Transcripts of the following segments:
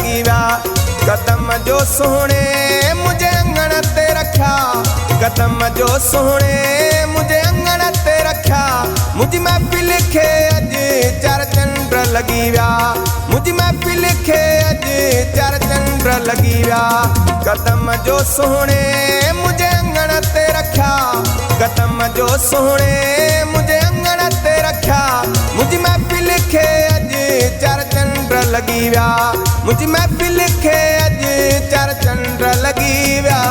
लगी व्या। कदम जो सोहणे मुझे अंगण ते रखा, कदम जो सोहणे मुझे अंगण ते रखा। मुझी महफिल खे अज चार चंद्र लगी व्या, मुझी महफिल खे अज चार चंद्र लगी व्या। कदम जो सोहणे मुझे अंगण ते रखा, कदम जो सोहणे मुझे अंगण ते रखा। मुझी महफिल खे अज चार चंद्र लगी व्या, मुझी महफिल खे अज चार चंद्र लगी व्या।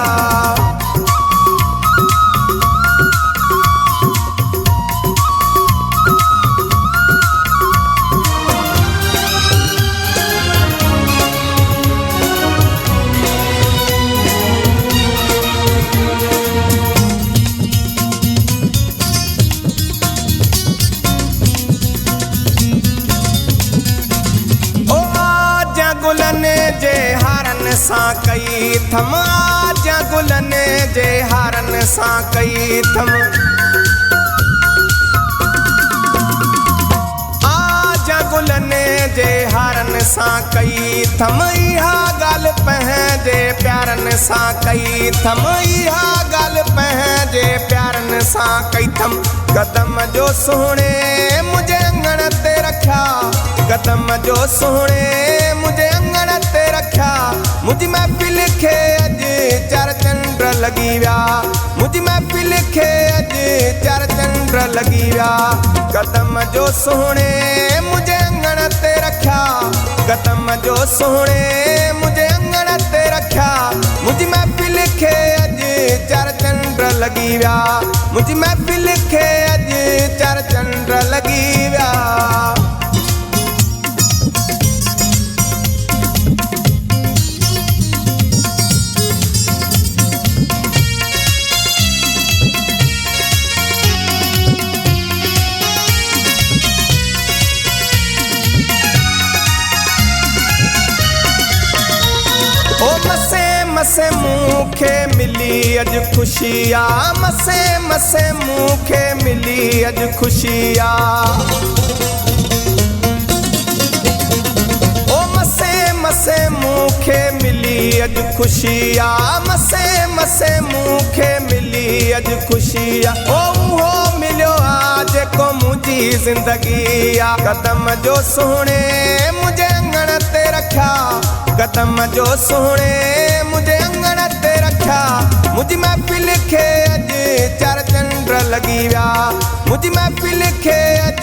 गुलन जे हारन सां कई थम, आजा गुलन जे हारन सां कई थम। आजा गुलन जे हारन सां कई थम, इहा ॻाल्हि पंहिंजे प्यारन सां कई थम, इहा ॻाल्हि पंहिंजे प्यारन सां कई थम। कदम जो सोहणे मुझे अंगण ते रखा, कदम जो सोहणे मुझे अंगण ते रखा। मुझी महफिल खे अज चार चंद्र लगी व्या, मुझी महफिल खे अज चार चंद्र लगी व्या। कदम जो सोहणे मुझे अंगण ते रखा, कदम जो सोहणे मुझे अंगण ते रखा। मुझी महफिल खे अज चार चंद्र लगी व्या, मुझी महफिल खे अज चार चंद्र लगी व्या। ओ मसे मसे मूंखे मिली अज खुशिया, मसे मसे मूंखे मिली अज खुशिया। ओ मसे मसे मूंखे मिली अज खुशिया, मसे मसे मूंखे मिली अज खुशिया। ओ उहो मिलियो आ जेको मुंहिंजी ज़िंदगी आ। कदम जो सोहणे मुझे अंगण ते रखा, कदम जो सोहणे मुझे अंगण ते रखा। मुझी महफिल खे अज चार चंद्र लगी व्या, मुझी महफिल खे अज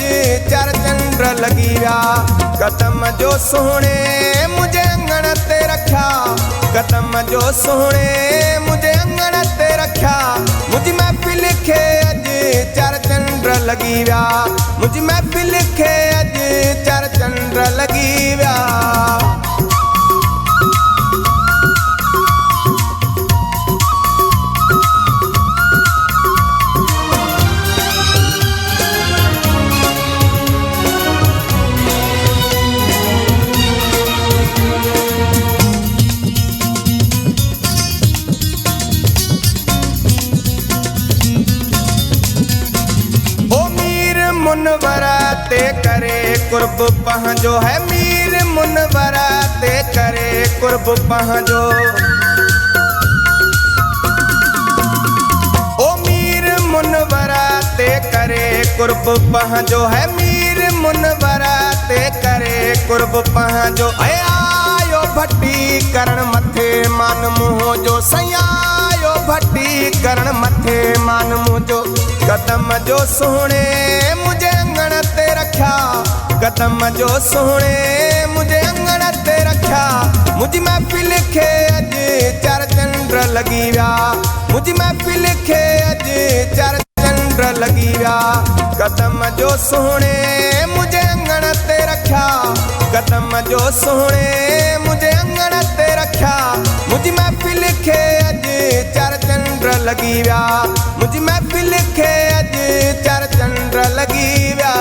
चार चंद्र लगी व्या। कदम जो सोहणे मुझे अंगण ते रखा, कदम जो सोहणे मुझे अंगण ते रखा। मुझी महफिल खे अज चार चंद्र लगी व्या, मुझी महफिल खे अज चार चंद्र लगी व्या। मुनवरा ते करे कुर्ब पहुंचो है, मीर मुनवरा ते करे कुर्ब पहुंचो। ओ मीर मुनवरा ते करे कुर्ब पहुंचो है, मीर मुनवरा ते करे कुर्ब पहुंचो। आयो भट्टी करण मथे मान मुंह जो, सयायो भट्टी करण मथे मान मुंह जो। कदम जो सोहणे मुझे अंगण ते रखा, कदम जो सोहणे मुझे अंगण ते रखा। मुझी महफिल खे अज चार चंद्र लगी व्या, मुझी महफिल खे अज चार चंद्र लगी व्या। कदम जो सोहणे मुझे अंगण ते रखा, कदम जो सोहणे मुझे अंगण ते रखा। मुझी महफिल खे अज चार चंद्र लगी व्या, मुझी महफिल खे अज चार चंद्र लगी व्या।